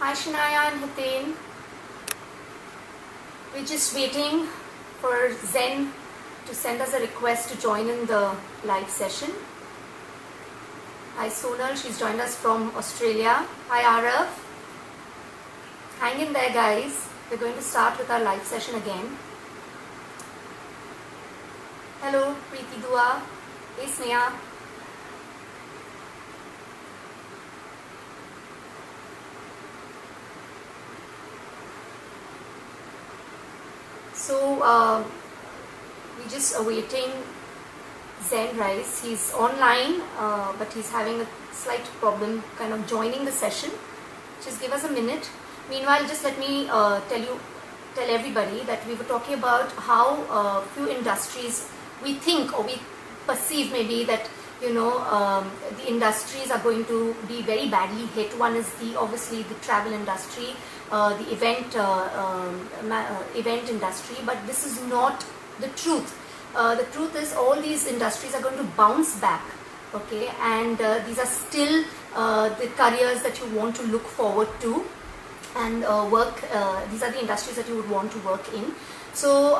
Hi Shanaya and Hitain. We're just waiting for Zain to send us a request to join in the live session. Hi Sonal, she's joined us from Australia. Hi Arav. Hang in there guys. We're going to start with our live session again. Hello Preeti Dua. Hey Sneha. So we're just awaiting Zain Rais. He's online, but he's having a slight problem kind of joining the session. Just give us a minute. Meanwhile, just let me tell everybody that we were talking about how few industries we think or we perceive maybe that the industries are going to be very badly hit. One is obviously the travel industry, the event industry, but this is not the truth. The truth is all these industries are going to bounce back, okay, and these are still the careers that you want to look forward to and work. These are the industries that you would want to work in. So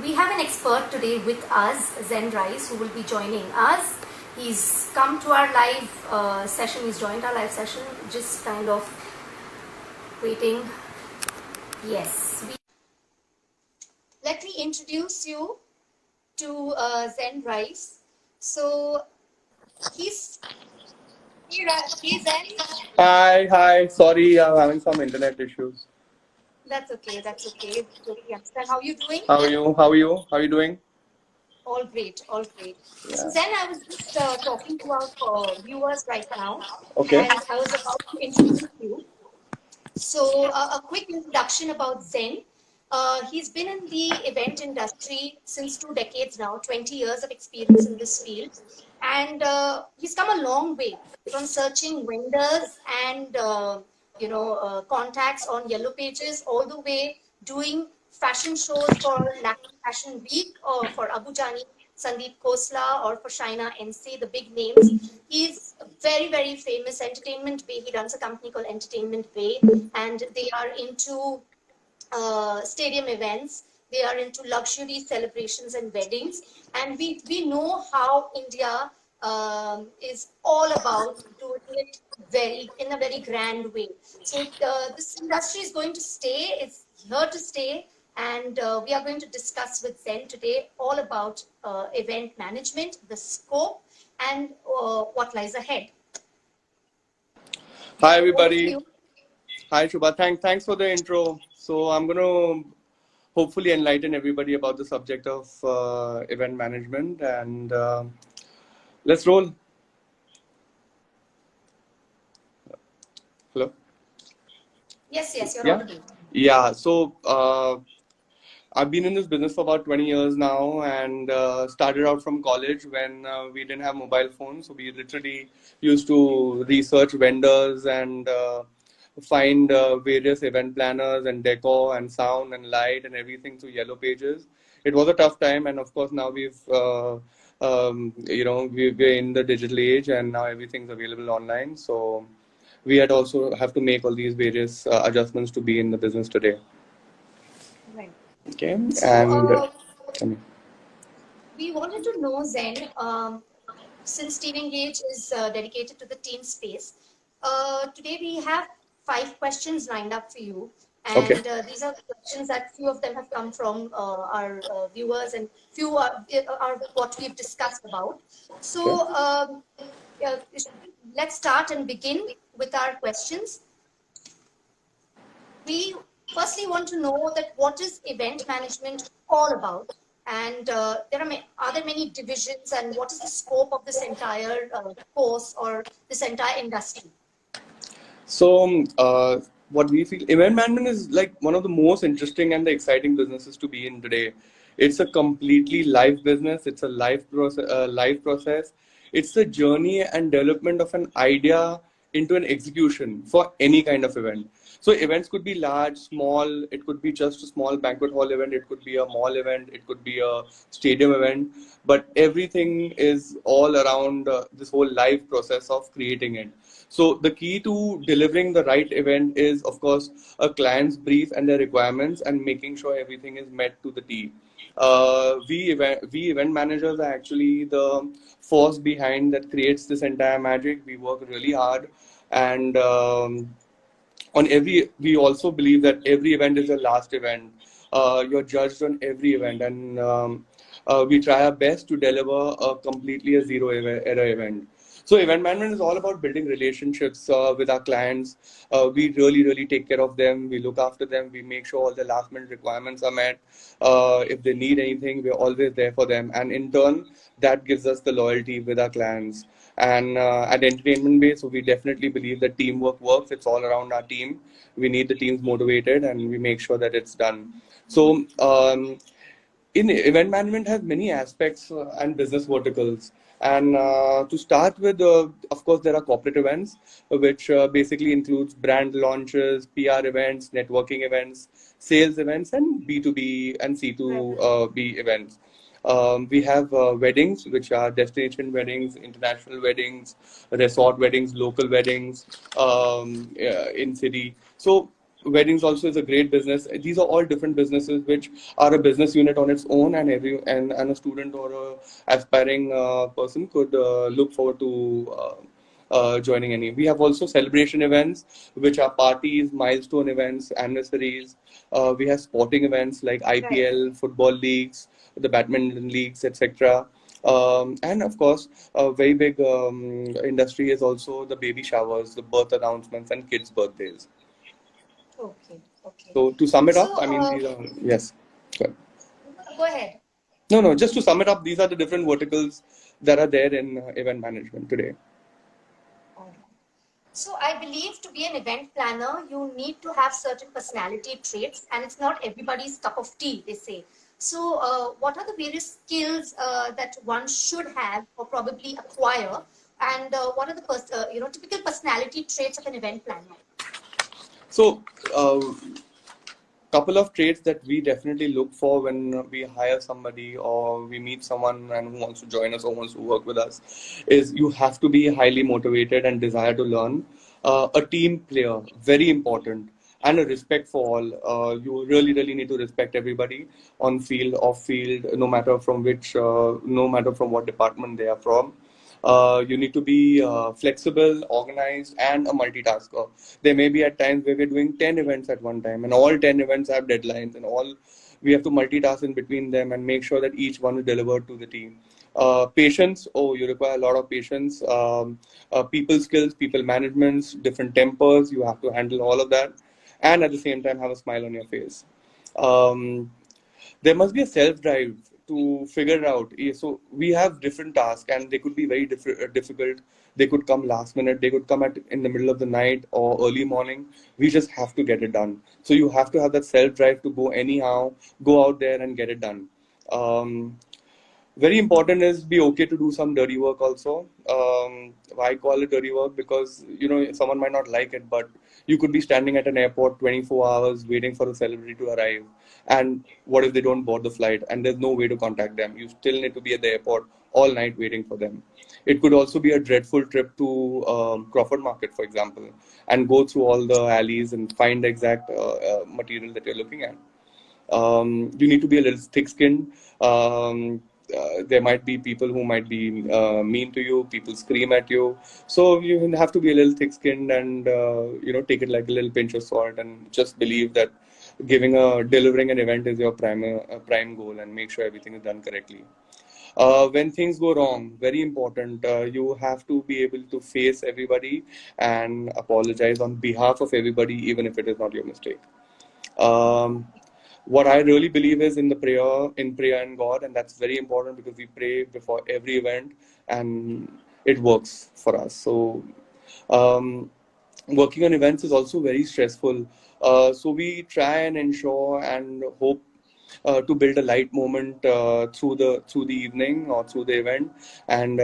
we have an expert today with us, Zain Rais, who will be joining us. He's come to our live session. He's joined our live session. Just kind of waiting. Yes. Let me introduce you to Zain Rais. So he's Zain. Hi. Sorry, I'm having some internet issues. That's okay. Totally understand. How are you doing? How are you doing? All great. Yeah. So then I was just talking to our viewers right now, Okay. and I was about to introduce you. So a quick introduction about Zain. He's been in the event industry since 2 decades now, 20 years of experience in this field. And he's come a long way from searching vendors and, contacts on Yellow Pages all the way doing fashion shows for National Fashion Week or for Abu Jani, Sandeep Khosla, or for Shaina NC, the big names. He's very, very famous Entertainment Bay. He runs a company called Entertainment Bay, and they are into stadium events. They are into luxury celebrations and weddings. And we know how India is all about doing it in a very grand way. So this industry is going to stay. It's here to stay. And we are going to discuss with Zain today all about event management, the scope, and what lies ahead. Hi everybody. Hi Shubha. Thanks for the intro. So I'm gonna hopefully enlighten everybody about the subject of event management, and let's roll. Hello. Yes, you're audible. Yeah. So I've been in this business for about 20 years now, and started out from college when we didn't have mobile phones. So we literally used to research vendors and find various event planners and decor and sound and light and everything through Yellow Pages. It was a tough time, and of course now we're in the digital age, and now everything's available online. So we had also have to make all these various adjustments to be in the business today. Right. Okay, So, and we wanted to know, Zain, since Team Engage is dedicated to the team space, today we have 5 questions lined up for you. okay. And these are questions that few of them have come from our viewers, and few are what we've discussed about. So let's start and begin with our questions. We firstly want to know that what is event management all about, and are there many divisions, and what is the scope of this entire course or this entire industry? So what we feel, event management is like one of the most interesting and the exciting businesses to be in today. It's a completely live business. It's a live process. It's the journey and development of an idea into an execution for any kind of event. So events could be large, small, it could be just a small banquet hall event, it could be a mall event, it could be a stadium event, but everything is all around this whole live process of creating it. So the key to delivering the right event is, of course, a client's brief and their requirements and making sure everything is met to the T. We event managers are actually the force behind that creates this entire magic. We work really hard, and on every we also believe that every event is the last event. You're judged on every event, and we try our best to deliver a completely a error event. So event management is all about building relationships with our clients. We really take care of them, we look after them, we make sure all the last minute requirements are met. If they need anything, we're always there for them, and in turn that gives us the loyalty with our clients. And at entertainment base, so we definitely believe that teamwork works. It's all around our team. We need the teams motivated, and we make sure that it's done. So in event management has many aspects and business verticals. And to start with, of course, there are corporate events, which basically includes brand launches, PR events, networking events, sales events, and B2B and Right. C2B events. We have weddings, which are destination weddings, international weddings, resort weddings, local weddings in city. So weddings also is a great business. These are all different businesses which are a business unit on its own, and and a student or a aspiring person could look forward to. Joining any. We have also celebration events, which are parties, milestone events, anniversaries. We have sporting events like Right. IPL, football leagues, the badminton leagues, etc. And of course, a very big industry is also the baby showers, the birth announcements, and kids' birthdays. Okay. Okay. So to sum it So, up, I mean, these are, yes. Good. go ahead. No, no, just to sum it up, these are the different verticals that are there in event management today. All right. So I believe to be an event planner, you need to have certain personality traits, and it's not everybody's cup of tea, they say. So, what are the various skills that one should have or probably acquire, and what are the typical personality traits of an event planner? So, couple of traits that we definitely look for when we hire somebody or we meet someone and who wants to join us or wants to work with us is you have to be highly motivated and desire to learn. A team player, very important, and a respect for all. You really need to respect everybody on field, off field, no matter from what department they are from. You need to be flexible, organized, and a multitasker. There may be at times where we're doing 10 events at one time, and all 10 events have deadlines, and all we have to multitask in between them and make sure that each one is delivered to the team. Patience, oh, you require a lot of patience. People skills, people management, different tempers, you have to handle all of that, and at the same time have a smile on your face. Um, there must be a self drive to figure out. So we have different tasks, and they could be very difficult. They could come last minute. They could come at in the middle of the night or early morning. We just have to get it done. So you have to have that self drive to go anyhow, go out there and get it done. Um, Very important is be okay to do some dirty work also. Why call it dirty work? Because someone might not like it, but you could be standing at an airport 24 hours waiting for the celebrity to arrive. And what if they don't board the flight and there's no way to contact them? You still need to be at the airport all night waiting for them. It could also be a dreadful trip to Crawford Market, for example, and go through all the alleys and find the exact material that you're looking at. You need to be a little thick-skinned. There might be people who might be mean to you. People scream at you, so you have to be a little thick-skinned and take it like a little pinch of salt and just believe that delivering an event is your prime goal and make sure everything is done correctly. When things go wrong, very important, you have to be able to face everybody and apologize on behalf of everybody, even if it is not your mistake. Um, what I really believe is in prayer and God, and that's very important because we pray before every event, and it works for us. So, um, working on events is also very stressful. So we try and ensure and hope. to build a light moment through the evening or through the event, and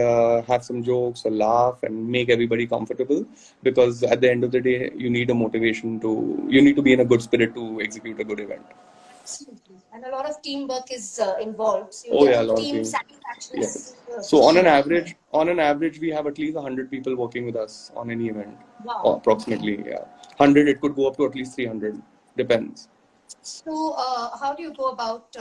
have some jokes or laugh and make everybody comfortable. Because at the end of the day, you need to be in a good spirit to execute a good event. Absolutely. And a lot of teamwork is involved. So you Oh get yeah, a lot of team team. satisfaction is Yes. So key. on an average, we have at least 100 people working with us on any event. Wow. Or approximately, yeah. 100, it could go up to at least 300. Depends. So, how do you go about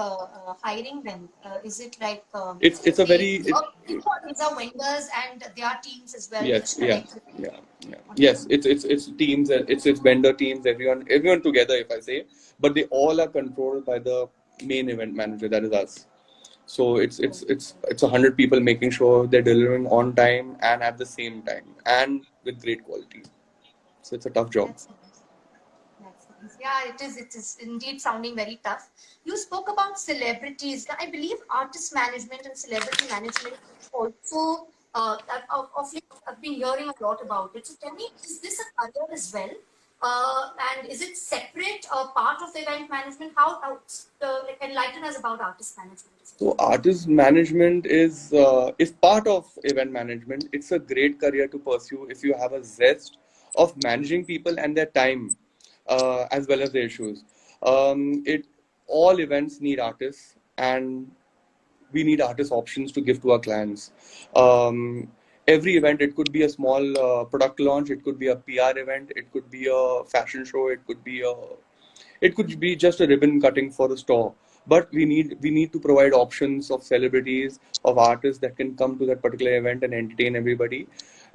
hiring them? Is it like It's a they, very these are vendors and their teams as well, yes, which yeah, connect with yeah, yeah. on the Yes, event? it's teams, it's vendor teams, everyone together, if I say, but they all are controlled by the main event manager, that is us. So it's 100 people making sure they're delivering on time and at the same time and with great quality. So it's a tough job. That's nice. That's nice. Yeah, it is. It is indeed sounding very tough. You spoke about celebrities. I believe artist management and celebrity management also. Of late, I've been hearing a lot about it. So tell me, is this a career as well? And is it separate part of event management? How like enlighten us about artist management as well. So artist management is part of event management. It's a great career to pursue if you have a zest of managing people and their time, as well as their issues. It All events need artists, and we need artist options to give to our clients. Every event, it could be a small product launch, it could be a PR event, it could be a fashion show, it could be just a ribbon cutting for a store. But we need to provide options of celebrities, of artists that can come to that particular event and entertain everybody.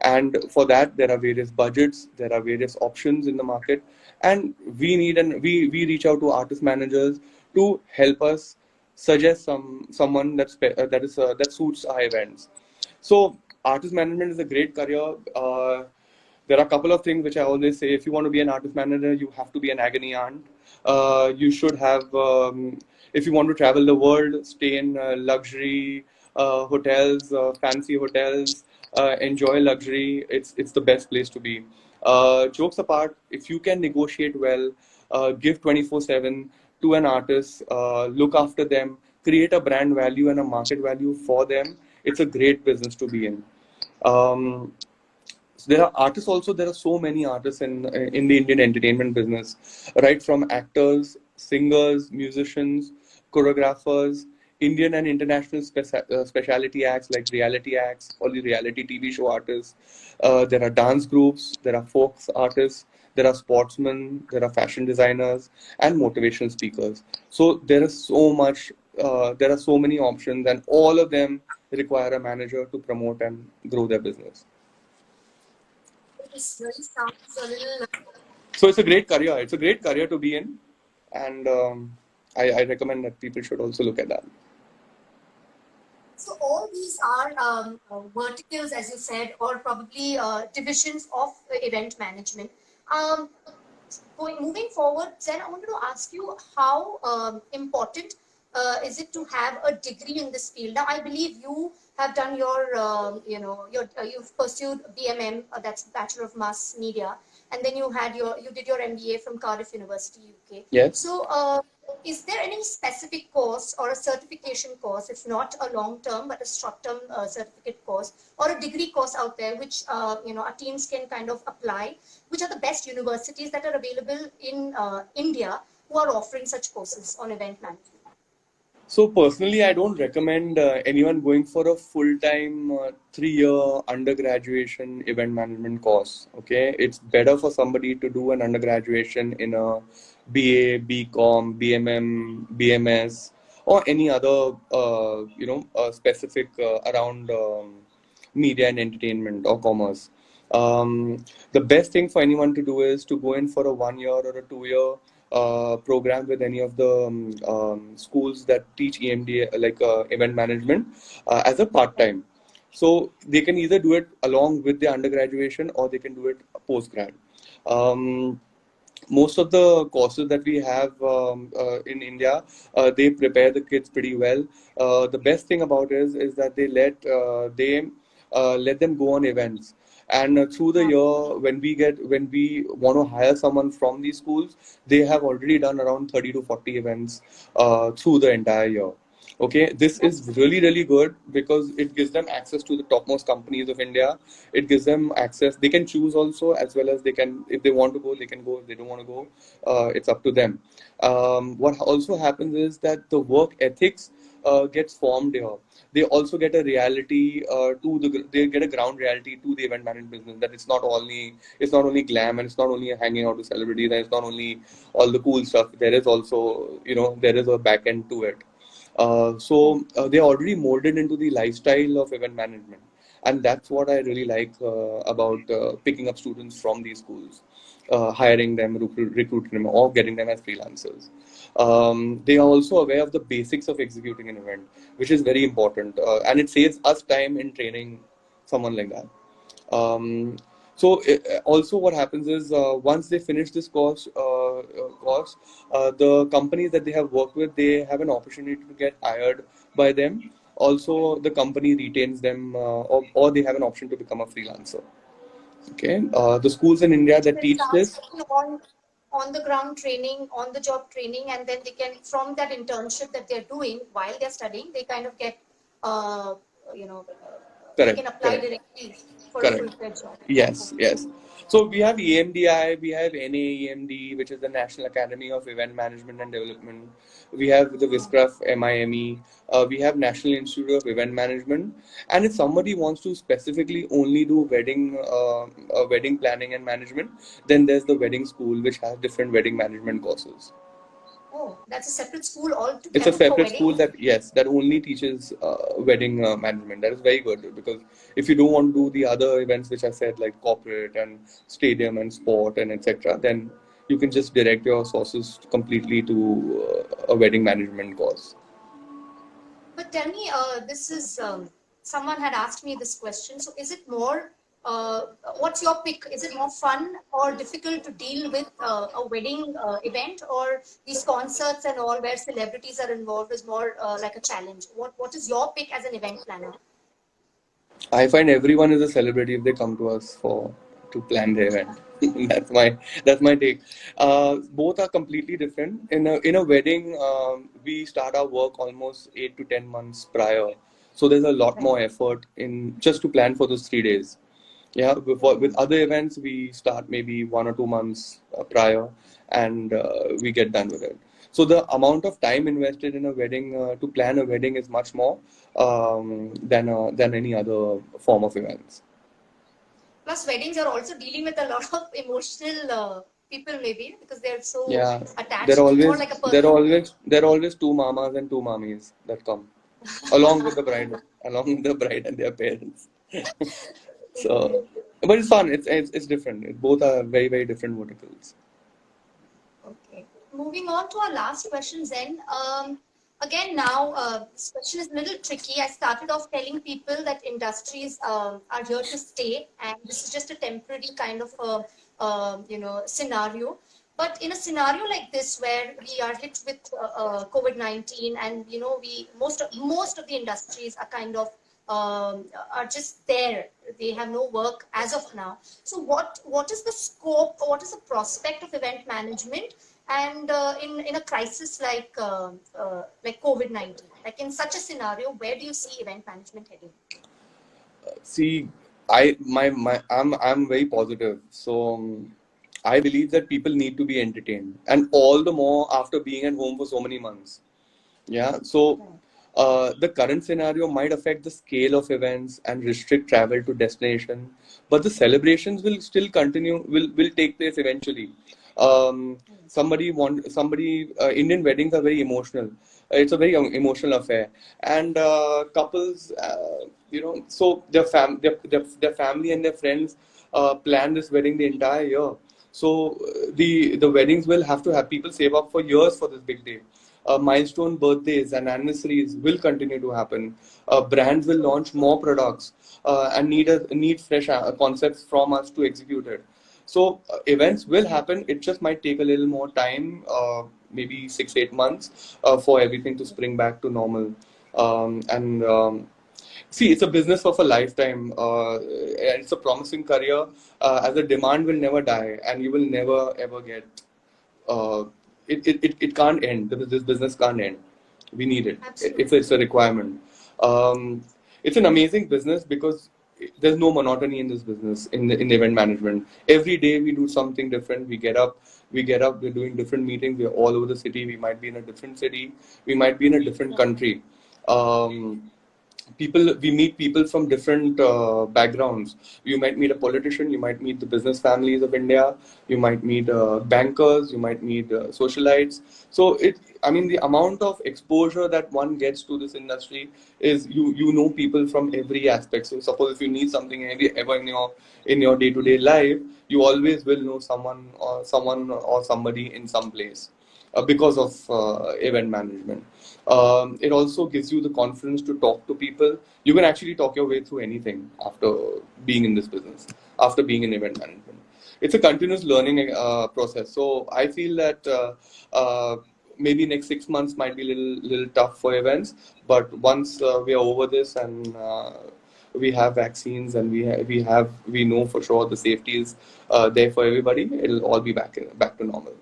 And for that, there are various budgets, there are various options in the market, and we reach out to artist managers to help us suggest someone that suits our events. So artist management is a great career. There are a couple of things which I always say. If you want to be an artist manager, you have to be an agony aunt. You should have, if you want to travel the world, stay in luxury hotels, fancy hotels, enjoy luxury. It's the best place to be. Jokes apart, if you can negotiate well, give 24/7 to an artist, look after them, create a brand value and a market value for them, it's a great business to be in. Um, so there are artists also. There are so many artists in the Indian entertainment business, right from actors, singers, musicians, choreographers, Indian and international specialty acts like reality acts, or the reality TV show artists. There are dance groups, there are folk artists, there are sportsmen, there are fashion designers, and motivational speakers. So there is so much. There are so many options, and all of them require a manager to promote and grow their business. This really sounds a little. So it's a great career. It's a great career to be in, and I recommend that people should also look at that. So all these are verticals, as you said, or probably divisions of event management. Um, Moving forward, then I wanted to ask you how important is it to have a degree in this field? Now, I believe you have done your, you've pursued BMM, that's Bachelor of Mass Media, and then you did your MBA from Cardiff University, UK. Yes. So, is there any specific course or a certification course, if not a long term but a short term certificate course or a degree course out there, which our teams can kind of apply? Which are the best universities that are available in India who are offering such courses on event management? So personally, I don't recommend anyone going for a full-time 3-year undergraduation event management course. Okay, it's better for somebody to do an undergraduation in a BA, BCom, BMM, BMS, or any other specific around media and entertainment or commerce. The best thing for anyone to do is to go in for a 1 year or a 2 year program with any of the schools that teach EMD, like event management, as a part time. So they can either do it along with their undergraduation or they can do it post grad. Um, Most of the courses that we have in India, they prepare the kids pretty well. The best thing about it is that they let them go on events, And through the year, when we want to hire someone from these schools, they have already done around 30 to 40 events through the entire year. Okay, this is That's really good because it gives them access to the topmost companies of India. It gives them access. They can choose also, as well as they can, if they want to go, they can go. If they don't want to go, it's up to them. What also happens is that the work ethics gets formed here. They also get a reality they get a ground reality to the event management business, that it's not only glam, and it's not only hanging out with celebrities, and it's not only all the cool stuff. There is also, there is a back end to it. They're already molded into the lifestyle of event management, and that's what I really like about picking up students from these schools, hiring them, recruiting them, or getting them as freelancers. They are also aware of the basics of executing an event, which is very important, and it saves us time in training someone like that. Um, Also, what happens is once they finish this course, the companies that they have worked with, they have an opportunity to get hired by them. Also, the company retains them, or they have an option to become a freelancer. Okay, the schools in India that it teach sounds this. like on the ground training, on the job training, and then they can, from that internship that they're doing while they're studying, they kind of get, uh, they Correct, can apply correct. directly for a Correct. full-fledged job. Yes, Okay. yes. So we have EMDI, we have NAEMD, which is the National Academy of Event Management and Development. We have the WISCRAF MIME. We have National Institute of Event Management. And if somebody wants to specifically only do wedding planning and management, then there's the wedding school, which has different wedding management courses. Oh, that's a separate school It's a altogether for separate school weddings. that, yes, that only teaches wedding management. That is very good, because if you don't want to do the other events which I said, like corporate and stadium and sport and etc., then you can just direct your sources completely to a wedding management course. But tell me, this is someone had asked me this question. So, is it more? What's your pick? Is it more fun or difficult to deal with a wedding event, or these concerts and all where celebrities are involved is more like a challenge? What is your pick as an event planner? I find everyone is a celebrity if they come to us for to plan their event. That's my take. Both are completely different. In a wedding, we start our work almost 8 to 10 months prior, so there's a lot Right. more effort in just to plan for those 3 days. Yeah, with other events, we start maybe 1 or 2 months prior, and we get done with it. So the amount of time invested in a wedding to plan a wedding is much more than any other form of events. Plus, weddings are also dealing with a lot of emotional people, maybe because they're so Yeah, there are attached. It's more always like a there are personal. always there are always two mamas and two mummies that come along with the bride, and their parents. So, but it's fun. It's different. Both are very different verticals. Okay. Moving on to our last question, Zen. Again, now this question is a little tricky. I started off telling people that industries are here to stay, and this is just a temporary kind of scenario. But in a scenario like this, where we are hit with COVID-19, and we most of the industries are kind of are just there. They have no work as of now. So what is the scope, or what is the prospect of event management, and in a crisis like COVID-19, like in such a scenario, where do you see event management heading? See, I'm very positive. So I believe that people need to be entertained, and all the more after being at home for so many months. Yeah. So Right. the current scenario might affect the scale of events and restrict travel to destination, but the celebrations will still continue. Will take place eventually. Indian weddings are very emotional. It's a very emotional affair, and couples, so their family and their friends plan this wedding the entire year. So the weddings will have to have people save up for years for this big day. Milestone birthdays and anniversaries will continue to happen. Brands will True. launch more products and need fresh concepts from us to execute it. So events will happen. It just might take a little more time, maybe 6 8 months, for everything to spring back to normal. And See, it's a business of a lifetime. And it's a promising career. As the demand will never die, and you will never ever get. Uh, it can't end. This business can't end. We need it. Absolutely. It's a requirement. Um, it's an amazing business because there's no monotony in this business in event management. Every day we do something different. We get up. We're doing different meetings. We're all over the city. We might be in a different city. We might be in a different country. Um, we meet people from different backgrounds. You might meet a politician, you might meet the business families of India, you might meet bankers, you might meet socialites. So I mean, the amount of exposure that one gets to this industry is, you know people from every aspect. So suppose if you need something ever in your day-to-day life, you always will know someone or somebody in some place because of event management. It also gives you the confidence to talk to people. You can actually talk your way through anything after being in this business, after being in event management. It's a continuous learning process. So I feel that maybe next 6 months might be a little tough for events, but once we are over this and we have vaccines and we know for sure the safety is there for everybody, it'll all be back to normal.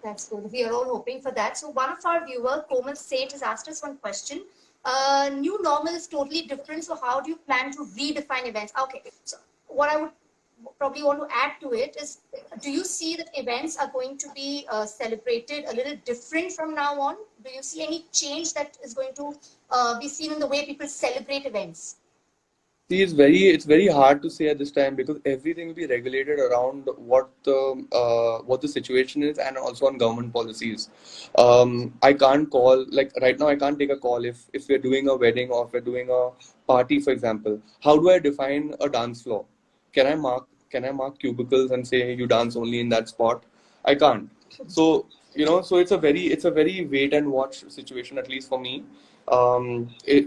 That's good. We are all hoping for that. So one of our viewer, Komal Seth, has asked us one question. New normal is totally different. So how do you plan to redefine events? Okay. So what I would probably want to add to it is, do you see that events are going to be celebrated a little different from now on? Do you see any change that is going to be seen in the way people celebrate events? See, it's very hard to say at this time because everything will be regulated around what the situation is and also on government policies. I can't call, like right now I can't take a call if we're doing a wedding or if we're doing a party, for example. How do I define a dance floor? Can I mark cubicles and say you dance only in that spot? I can't. So so it's a very wait and watch situation, at least for me.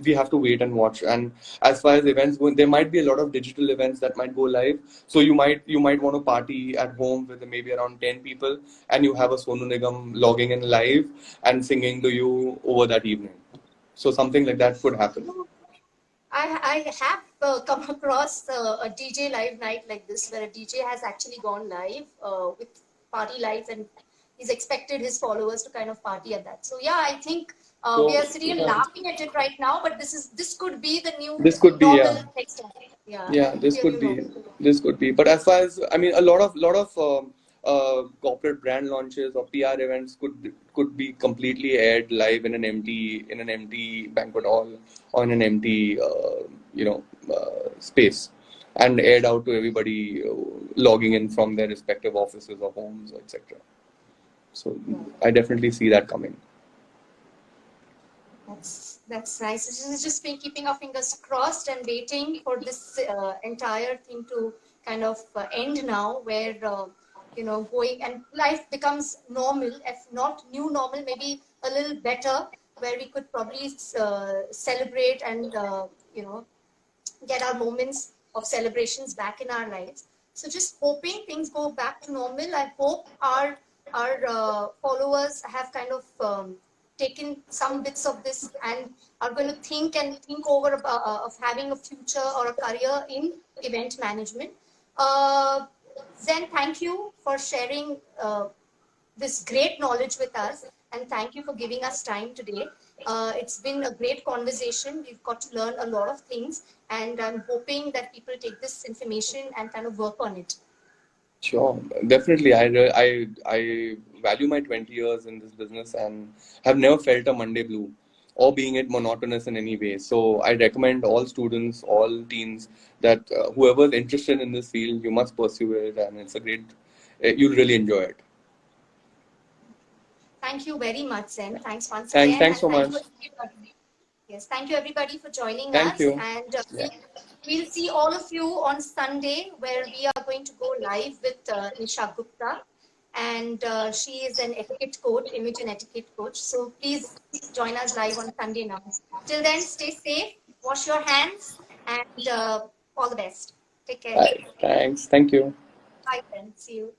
We have to wait and watch. And as far as events go, there might be a lot of digital events that might go live. So you might want to party at home with maybe around 10 people, and you have a Sonu Nigam logging in live and singing to you over that evening. So something like that could happen. I have come across a DJ live night like this, where a DJ has actually gone live with party lights, and he's expected his followers to kind of party at that. So yeah, I think we So are sitting and laughing at it right now, but this could be the new this could be, normal yeah. next time. Yeah, Yeah, it could be a new normal. this could be. But as far as, I mean, a lot of corporate brand launches or PR events could be completely aired live in an empty banquet hall or in an empty space, and aired out to everybody logging in from their respective offices or homes, etc. So I definitely see that coming. That's nice. Just been keeping our fingers crossed and waiting for this entire thing to kind of end now, where going and life becomes normal. If not new normal, maybe a little better, where we could probably celebrate and get our moments of celebrations back in our lives. So just hoping things go back to normal. I hope our followers have kind of taken some bits of this and are going to think over about, of having a future or a career in event management. Zen, thank you for sharing this great knowledge with us, and thank you for giving us time today. It's been a great conversation. We've got to learn a lot of things, and I'm hoping that people take this information and kind of work on it. Sure, definitely. I value my 20 years in this business and have never felt a Monday blue or being it monotonous in any way. So I recommend all students, all teens, that whoever is interested in this field, you must pursue it, and it's a great. You'll really enjoy it. Thank you very much, Zen. Thanks once Thanks, again, thanks and so thank much. you everybody. Yes, thank you everybody for joining Thank us, you. and Yeah. we'll see all of you on Sunday, where we are going to go live with Nisha Gupta, and she is an etiquette coach, image and etiquette coach. So please join us live on Sunday now. Till then, stay safe, wash your hands, and all the best. Take care. Bye. Thanks. Thank you. Bye then. See you.